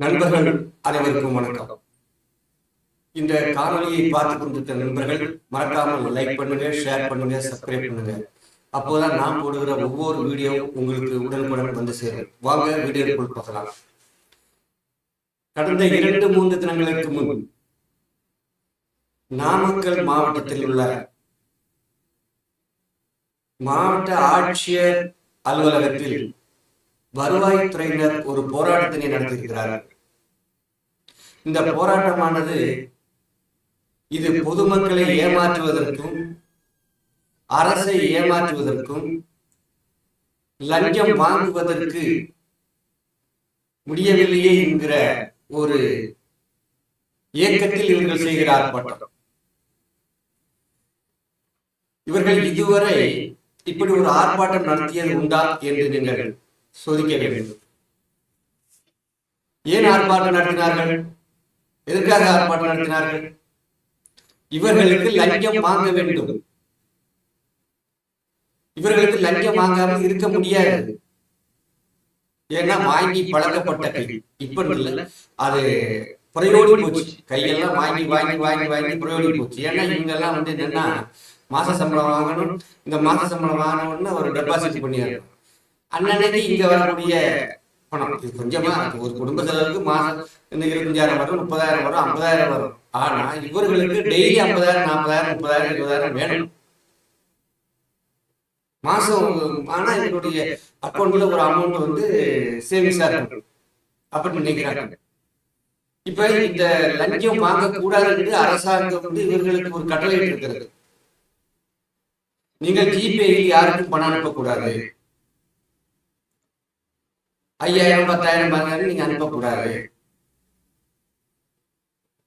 நண்பர்கள் அனைவருக்கும் வணக்கம். இந்த காணொலியை பார்த்து கொண்டிருக்கிற நண்பர்கள் மறக்காமல் லைக் பண்ணுங்க, ஷேர் பண்ணுங்க, சப்ஸ்கிரைப் பண்ணுங்க. அப்போதான் நான் போடுகிற ஒவ்வொரு வீடியோ உங்களுக்கு உடனுக்குடன் வந்து சேரும். வாங்க வீடியோக்குள் பார்க்கலாம். கடந்த 2-3 தினங்களுக்கு முன் நாமக்கல் மாவட்டத்தில் உள்ள மாவட்ட ஆட்சியர் அலுவலகத்தில் வருவாய்த்துறையினர் ஒரு போராட்டத்தினை நடத்தியிருக்கிறார்கள். இந்த போராட்டமானது இது பொதுமக்களை ஏமாற்றுவதற்கும் அரசை ஏமாற்றுவதற்கும் லஞ்சம் வாங்குவதற்கு முடியவில்லையே என்கிற ஒரு இயக்கத்தில் இவர்கள் செய்கிற ஆர்ப்பாட்டம். இவர்கள் இதுவரை இப்படி ஒரு ஆர்ப்பாட்டம் நடத்தியது உண்டா என்று நீங்கள் சோதிக்க வேண்டும். ஏன் ஆர்ப்பாட்டம் நடத்தினார்கள்? எதற்காக ஆர்ப்பாட்டம் நடத்தினார்கள்? இவர்களுக்கு லஞ்சம் வாங்க வேண்டும். இவர்களுக்கு லஞ்சம் வாங்காமல் இருக்க முடியாது. ஏன்னா வாங்கி பழக்கப்பட்ட கை. இப்ப இல்ல, அது புறையோடி போச்சு. கையெல்லாம் வாங்கி வாங்கி வாங்கி வாங்கி புறையோடி போச்சு. ஏன்னா இவங்க எல்லாம் என்னன்னா மாச சம்பளம் வாங்கணும். இந்த மாச சம்பளம் வாங்கணும்னு ஒரு டெபாசிட் பண்ணிடணும். அன்னைக்கு இங்க வரக்கூடிய பணம் இது கொஞ்சமா ஒரு குடும்ப செலவுக்கு மாசம் இந்த 25,000 வரும், 30,000 வரும், 50,000 வரும். ஆனா இவர்களுக்கு டெய்லி 50,000, 40,000, 30,000, 20,000 வேணும் மாசம். ஆனா இவருடைய அக்கௌண்ட்ல ஒரு அமௌண்ட் சேவிங்ஸா இருக்கும் அப்படின்னு நினைக்கிறாங்க. இப்ப இந்த லஞ்சம் வாங்க கூடாது அரசாங்கம் இவர்களுக்கு ஒரு கட்டளை இருக்கிறது. நீங்கள் ஜிபேயில் யாருக்கும் பணம் அனுப்பக்கூடாது. 5,000, 10,000 நீங்க அனுப்பக்கூடாது.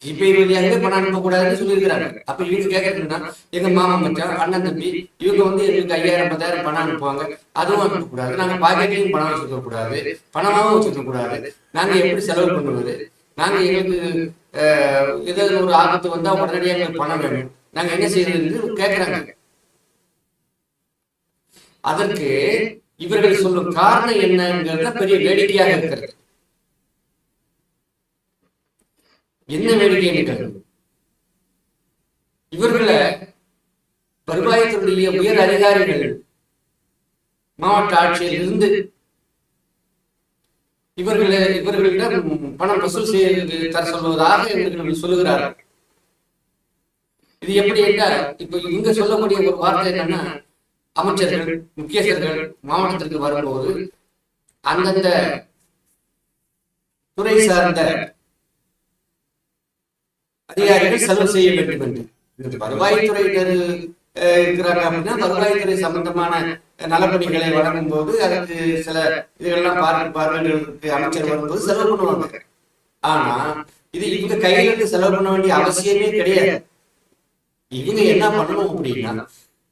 ஜிபே வழியாகவே பணம் அனுப்பக்கூடாதுன்னு சொல்லியிருக்கிறாங்க. அப்ப இவங்க கேட்கறதுன்னா எங்க மாமா மச்சான், அண்ணன் தம்பி இவங்க எங்களுக்கு 5,000, 10,000 பணம் அனுப்புவாங்க. அதுவும் அனுப்பக்கூடாது. நாங்க பாக்கெட்லையும் பணம் வச்சுக்க கூடாது, பணமாவும் வச்சுக்க கூடாது. நாங்க எப்படி செலவு பண்ணுவது? நாங்க எங்களுக்கு ஏதாவது ஒரு ஆபத்து வந்தா உடனடியாக எங்களுக்கு பணம் வேணும். நாங்க என்ன செய்யறதுன்னு கேட்கிறாங்க. அதற்கு இவர்கள் சொல்லும் காரணம் என்னங்கிறத பெரிய வேடிக்கையாக இருக்கிறது. என்ன வேடிக்கை இருக்கிறது? இவர்களை வருவாய்த்துறையுடைய உயர் அதிகாரிகள் மாவட்ட ஆட்சியில் இருந்து இவர்களிடம் பணம் வசூல் செய்து தர சொல்வதாக இவர்கள் சொல்லுகிறார்கள். இது எப்படி என்றால் இப்ப இங்க சொல்லக்கூடிய ஒரு வார்த்தை என்னன்னா, அமைச்சர்கள் முக்கியஸ்தர்கள் மாவட்டத்திற்கு வரும்போது அந்தந்த துறை சார்ந்த அதிகாரிகள் செலவு செய்ய வேண்டும் என்று. வருவாய்த்துறையினர் இருக்கிறாங்க அப்படின்னா வருவாய்த்துறை சம்பந்தமான நலப்பணிகளை வழங்கும் போது அதற்கு சில இதெல்லாம் பார்வையிடர்களுக்கு அமைச்சர் வரும்போது செலவு பண்ணுவாங்க. ஆனா இது இவங்க கையில இருந்து செலவு பண்ண வேண்டிய அவசியமே கிடையாது. இவங்க என்ன பண்ணணும் அப்படின்னா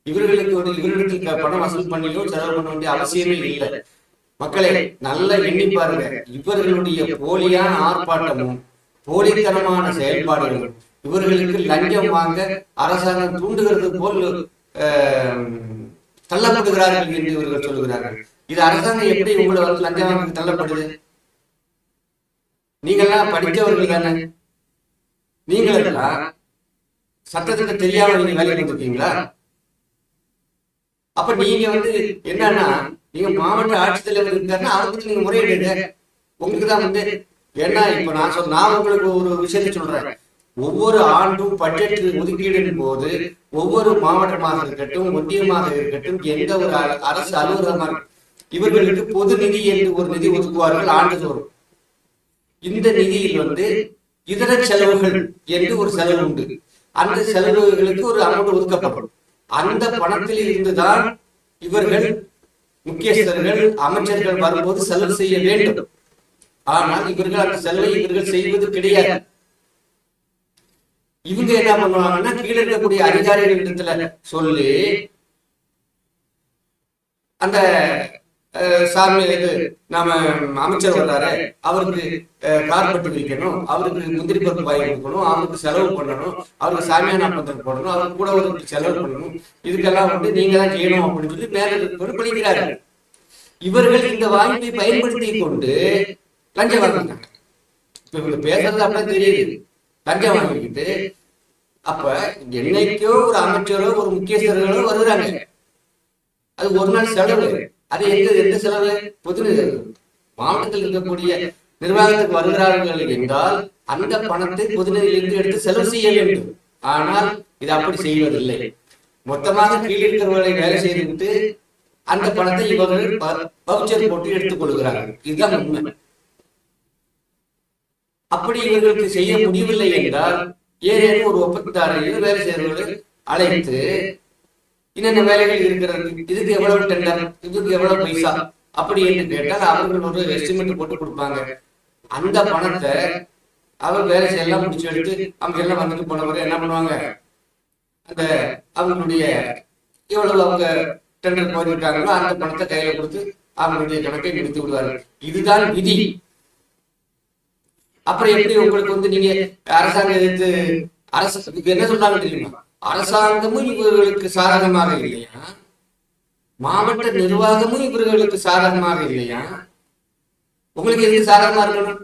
இவர்களுக்கு பணம் வசூல் பண்ணியோ செலவு பண்ண வேண்டிய அவசியமே இல்லை. மக்களை நல்லா எண்ணி பாருங்க. இவர்களுடைய போலியான ஆர்ப்பாட்டமும் போலித்தனமான செயல்பாடுகளும் இவர்களுக்கு லஞ்சம் வாங்க அரசாங்கம் தூண்டுகிறது போல் தள்ளப்படுகிறார்கள் என்று இவர்கள் சொல்லுகிறார்கள். இது அரசாங்கம் எப்படி உங்களை லஞ்சம் வாங்க தள்ளப்படுது? நீங்கள்லாம் படித்தவர்கள் தானே. நீங்களெல்லாம் சட்டத்திட்ட தெரியாம நீங்க வேலைக்கு வந்திருக்கீங்களா? அப்ப நீங்க என்னன்னா நீங்க மாவட்ட ஆட்சித்தலைவர் இருக்காருன்னா அவருக்கு நீங்க முறையிடுங்க. உங்களுக்கு தான் ஏன்னா இப்ப நான் உங்களுக்கு ஒரு விஷயத்தை சொல்றேன். ஒவ்வொரு ஆண்டும் பட்ஜெட் ஒதுக்கீடின் போது ஒவ்வொரு மாவட்டமாக இருக்கட்டும், ஒன்றியமாக இருக்கட்டும், எந்த ஒரு அரசு அலுவலகமாக இவர்களுக்கு பொது நிதி என்று ஒரு நிதி ஒதுக்குவார்கள் ஆண்டுதோறும். இந்த நிதியில் இதர செலவுகள் என்று ஒரு செலவு உண்டு. அந்த செலவுகளுக்கு ஒரு அமௌண்ட் ஒதுக்கப்படும். அந்த பணத்தில் இருந்துதான் இவர்கள் முக்கியஸ்தர்கள் அமைச்சர்கள் வரும்போது செலவு செய்ய வேண்டும். ஆனால் இவர்கள் அந்த செலவை இவர்கள் செய்வது கிடையாது. இவங்க என்ன பண்ணுவாங்கன்னா கீழே இருக்கக்கூடிய அதிகாரிகள் இடத்துல சொல்லி அந்த சாமி நாம அமைச்சர் வர்றாரு, அவருக்கு கார்பெட் விரிக்கணும், அவருக்கு முந்திரி பருப்பு வாங்கி கொடுக்கணும், அவருக்கு செலவு பண்ணணும், அவருக்கு சாமியான பத்திரம் போடணும், அவருக்கு கூட ஒரு செலவு பண்ணணும், இதுக்கெல்லாம் நீங்க தான் செய்யணும் அப்படின்னு சொல்லி மேல படிக்கிறார்கள். இவர்கள் இந்த வாய்ப்பை பயன்படுத்தி கொண்டு லஞ்சம் வாங்கினாங்க. இப்ப இவங்க பேசுறது அப்படியே தெரியுது. லஞ்சம் வாங்கிக்கிட்டு அப்ப என்னைக்கோ ஒரு அமைச்சரோ ஒரு முக்கியஸ்தர்களோ வருகிறாங்க, அது ஒரு நாள் செலவு. அது எந்த செலவு? பொது மாவட்டத்தில் இருக்கக்கூடிய நிர்வாகத்துக்கு வருகிறார்கள் என்றால் அந்த பணத்தை பொதுநிதியிலிருந்து எடுத்து செலவு செய்ய வேண்டும். ஆனால் இது அப்படி செய்வதில்லை. மொத்தமாக கீழே இருக்கிறவர்களை வேலை செய்துவிட்டு அந்த பணத்தை இவர்கள் வவுச்சர் போட்டு எடுத்துக் கொள்கிறார்கள். இதுதான் உண்மை. அப்படி இவர்களுக்கு செய்ய முடியவில்லை என்றால் ஏதேனும் ஒரு ஒப்பந்ததாரையோ வேலை செய்கிறவர்கள் அழைத்து என்னென்ன வேலைகள் இருக்கிறது, இதுக்கு எவ்வளவு டெண்டர், இதுக்கு எவ்வளவு பைசா அப்படி என்று கேட்டால் அவர்கள் ஒரு எஸ்டிமேட் போட்டு கொடுப்பாங்க. அந்த பணத்தை அவர் வேலை செய்யலாம் முடிச்சு எடுத்து அவங்க எல்லாம் வந்துட்டு போனவரை என்ன பண்ணுவாங்க, அந்த அவங்களுடைய எவ்வளவு அவங்க டெண்டர் போயிருக்காங்களோ அந்த பணத்தை கையில கொடுத்து அவங்களுடைய கணக்கை முடித்து விடுவார்கள். இதுதான் விதி. அப்புறம் எப்படி உங்களுக்கு வந்து நீங்க அரசாங்கம் எதிர்த்து அரசு என்ன சொன்னாங்க தெரியுமா? அரசாங்கமும் இவர்களுக்கு சாதகமாக இல்லையா, மாவட்ட நிர்வாகமும் இவர்களுக்கு சாதகமாக இல்லையா, உங்களுக்கு எதுக்கு சாதகமா இருக்கணும்?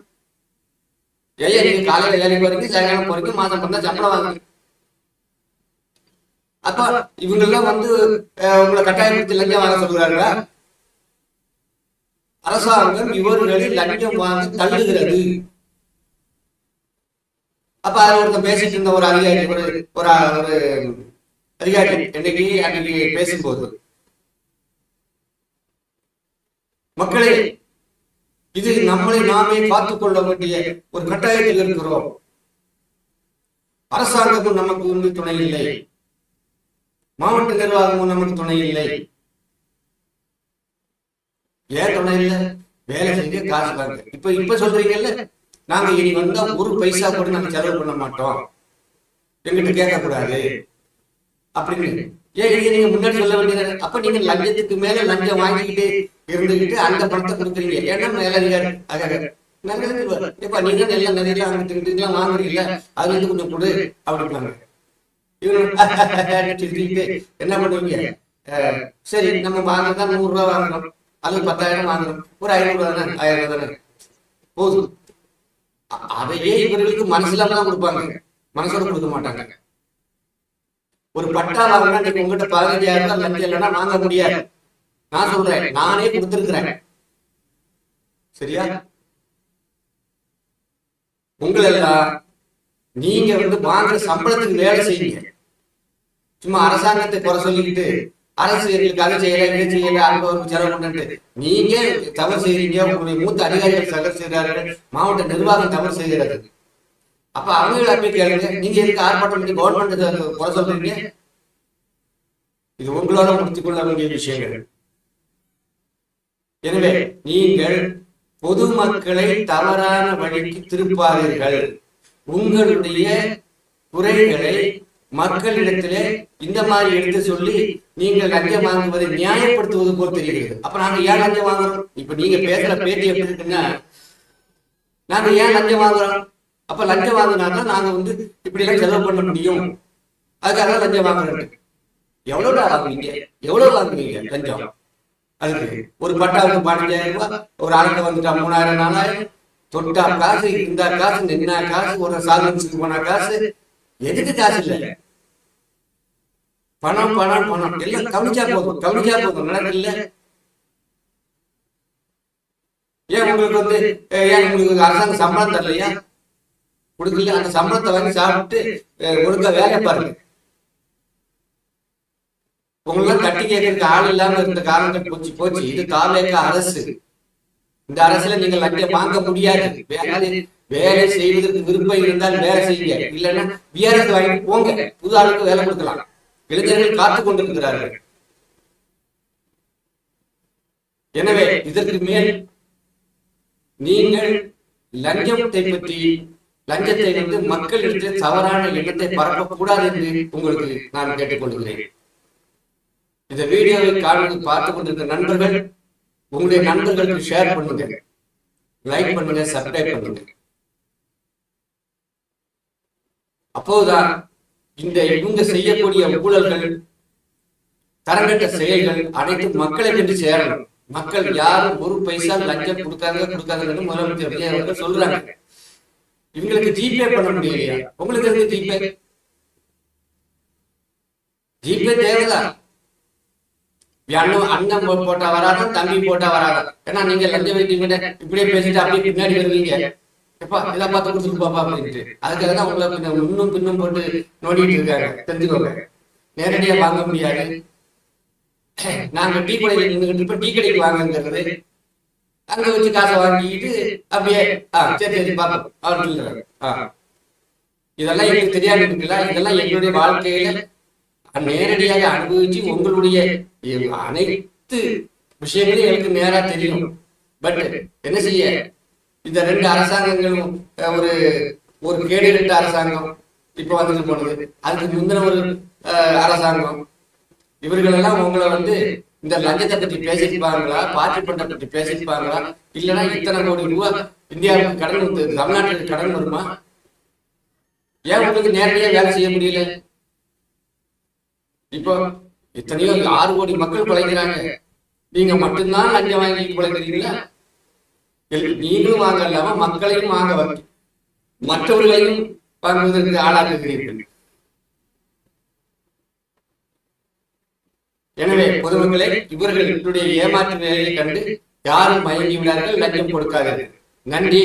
ஏன் நீங்க காலையில வேலைக்கு வரைக்கும் சாயங்காலம் போறீங்க, மாதம் பண்ணா சம்பளம் வாங்க. அப்ப இவங்கெல்லாம் வந்து உங்களை கட்டாயப்படுத்தி லஞ்சம் வாங்க சொல்கிறார்களா? அரசாங்கம் இவர்களை லஞ்சம் வாங்கி தள்ளுகிறது. அப்ப அது ஒருத்தர் பேசிட்டு இருந்த ஒரு அதிகாரி ஒரு அதிகாரி அன்னைக்கு பேசும்போது, மக்களே இது நம்மளை நாமே காத்துக் கொள்ள வேண்டிய ஒரு கட்டாயத்தில் இருக்கிறோம். அரசாங்கமும் நமக்கு வந்து துணை இல்லை, மாவட்ட நிர்வாகமும் நமக்கு துணை இல்லை. ஏன் துணை இல்லை? வேலை செஞ்சு காசு வாங்க. இப்ப சொல்றீங்கல்ல, நாங்க இனி வந்தா ஒரு பைசா கூட நாங்க செலவு பண்ண மாட்டோம், எங்கிட்ட கேட்க கூடாது அப்படின்னு. ஏன் நீங்க முன்னாடி சொல்ல வேண்டியது? அப்ப நீங்க லஞ்சத்துக்கு மேல லஞ்சம் வாங்கிக்கிட்டு இருந்துகிட்டு அந்த பணத்தை கொடுக்குறீங்க. ஏன்னா மேலதிகாரி இப்ப நீங்க எல்லாம் நிறைய அங்கிட்டு வாங்குறீங்களா, அதுல இருந்து கொஞ்சம் கொடு அப்படின்னாங்க. என்ன பண்ணுவீங்க? சரி நம்ம வாங்குறதா 100 ரூபாய் வாங்குறோம், அல்லது 10,000 வாங்குறோம், ஒரு 500 ரூபாய் தானே, 1000 ரூபாய் தானே போதும். அதையே இவர்களுக்கு மனசுல தான் கொடுப்பாங்க, மனசோட கொடுக்க மாட்டாங்க. ஒரு பட்டா வாங்கினா நீங்க உங்ககிட்ட 15,000 ரூபாய் லஞ்சம் இல்லைன்னா வாங்க முடியாது. நான் சொல்றேன், நானே கொடுத்திருக்கிறேன். சரியா? உங்களெல்லாம் நீங்க வந்து வாங்குற சம்பளத்துக்கு வேலை செய்யுங்க. சும்மா அரசாங்கத்தை குறை சொல்லிக்கிட்டு அரசு எங்களுக்கு அதை செய்யல இதை செய்யல அங்க செலவு பண்ணிட்டு நீங்க தவறு செய்றீங்க, உங்களுடைய மூத்த அதிகாரிகள் தவறு செய்கிறார்கள், மாவட்ட நிர்வாகம் தவறு செய்கிறது. அப்ப அவங்களை போய் கேளுங்க, நீங்க எதுக்கு ஆர்ப்பாட்டம் பண்ணி கவர்மெண்ட் குறை சொல்றீங்க? இது உங்களோட முடித்துக் கொள்ள வேண்டிய விஷயங்கள். எனவே நீங்கள் பொதுமக்களை தவறான வழிக்கு திருப்பாதீர்கள். உங்களுடைய குறைகளை மக்களிடத்திலே இந்த மாதிரி எடுத்து சொல்லி நீங்கள் லஞ்சம் வாங்குவதை நியாயப்படுத்துவது போல் தெரிகிறது. அப்ப நாங்க ஏன் லஞ்சம் வாங்குறோம்? இப்ப நீங்க பேசுற பேட்டி எப்படி இருக்குன்னா, நாங்க ஏன் லஞ்சம் வாங்குறோம்? அப்ப லஞ்சம் வாங்கினாதான் நாங்க வந்து இப்படி எல்லாம் செலவு பண்ண முடியும், அதுக்காக லஞ்சம் வாங்குறோம். எவ்வளவு வாங்குவீங்க? எவ்வளவு வாங்குவீங்க லஞ்சம்? அதுக்கு ஒரு பட்டாவுக்கு 15,000 ரூபாய், ஒரு ஆளுக்கு வந்துட்டா 3,000 4,000, தொட்டா காசு, இந்த காசு, நின்னா காசு, ஒரு சாதனத்துக்கு போன காசு, எதுக்கு காசு இல்லை? பணம் பணம் பணம் எல்லாம் கவனிச்சா போதும் நடக்கல. ஏன் உங்களுக்கு வந்து ஏன் உங்களுக்கு அரசாங்கம் சம்பளம் தரலையா? கொடுக்கல. அந்த சம்பளத்தை வாங்கி சாப்பிட்டு ஒழுங்கா வேலை பாருங்க. உங்களெல்லாம் தட்டி கேட்கறதுக்கு ஆள் இல்லாம இருந்த காரணங்கள் போச்சு. இது தாவேக அரசு. இந்த அரசுல நீங்க லஞ்சம் வாங்க முடியாது. வேலை செய்வதற்கு விருப்பம் இருந்தால் வேலை செய்யுங்க, இல்லைன்னா விஆர்எஸ் வாங்கி போங்க, புது ஆளுக்கு வேலை கொடுக்கலாம். இளைஞர்கள் காத்துக் கொண்டிருக்கிறார்கள். எனவே இதற்கு மேல் நீங்கள் லஞ்சத்தை பற்றி, லஞ்சத்தை வந்து மக்களிடத்தில் தவறான எண்ணத்தை பரப்பக்கூடாது என்று உங்களுக்கு நான் கேட்டுக்கொள்கிறேன். இந்த வீடியோவை பார்த்துக் கொண்டிருக்கிற நண்பர்கள் உங்களுடைய நண்பர்களுக்கு ஷேர் பண்ணுங்க, லைக் பண்ணுங்க, சப்ஸ்கிரைப் பண்ணுங்க. அப்போதுதான் இந்த இவங்க செய்யக்கூடிய ஊழல்கள், தரங்கட்ட செயல்கள் அனைத்தும் மக்களை கொண்டு சேரணும். மக்கள் யாரும் ஒரு பைசா லஞ்சம் கொடுக்காதுன்னு முதலமைச்சர் விஜய் அவர்கள் சொல்றாங்க. இவங்களுக்கு ஜிபே பண்ண முடியலையா? உங்களுக்கு இருக்கு ஜிபே? ஜிபே தேவைதான். அண்ணன் போட்டா வராதான், தம்பி போட்டா வராதான். ஏன்னா நீங்க லஞ்ச வைத்தீங்க இப்படியே பேசிட்டு அப்படியே பின்னாடி வருவீங்க, எப்பா இதை பார்த்து கொடுத்துட்டு பாப்பா அப்படின்ட்டு. அதுக்காக தான் உங்களை முன்னும் பின்னும் போட்டு நோண்டிட்டு இருக்காங்க, தெரிஞ்சுக்கோங்க. நேரடியா வாங்க முடியாது. நாங்க டீ கடையில் நின்றுகிட்டு இப்ப டீ கடைக்கு வாங்குங்கிறது, அங்க வச்சு காசை வாங்கிக்கிட்டு அப்படியே சரி சரி பார்ப்போம் அப்படின்னு. இதெல்லாம் எங்களுக்கு தெரியாது இருக்குல்ல. இதெல்லாம் எங்களுடைய வாழ்க்கையில நேரடியாக அனுபவிச்சு உங்களுடைய அனைத்து விஷயங்களையும் எனக்கு நேரா தெரியும். பட் என்ன செய்ய, இந்த ரெண்டு அரசாங்கங்களும் ஒரு ஒரு கேடு ரெண்டு அரசாங்கம் இப்ப வந்துட்டு போனது, அதுக்கு முந்தின ஒரு அரசாங்கம், இவர்கள் எல்லாம் உங்களை இந்த லஞ்சத்தை பற்றி பேசியிருப்பாங்களா, பார்ட்டி பண்ட பற்றி பேசியிருப்பாங்களா? இல்லைன்னா இத்தனை கோடி ரூபாய் இந்தியாவுக்கு கடன், தமிழ்நாட்டுக்கு கடன் வருமா? ஏன் உங்களுக்கு நேரடியாக வேலை செய்ய முடியல? இப்போ எத்தனையோ 6 கோடி மக்கள் பிழைக்கிறாங்க, நீங்க மட்டும்தான் லஞ்சம் வாங்கி பிழைக்கிறீங்களா? நீங்களும் வாங்க இல்லாம மக்களையும் வாங்க மற்றவர்களையும் வாங்குவதற்கு ஆளாக்குகிறீர்கள். எனவே பொதுமக்களே, இவர்களுடைய ஏமாற்று வேலையை கண்டு யாரும் மயங்கி விடார்கள், லஞ்சம் கொடுக்காதீர்கள். நன்றி.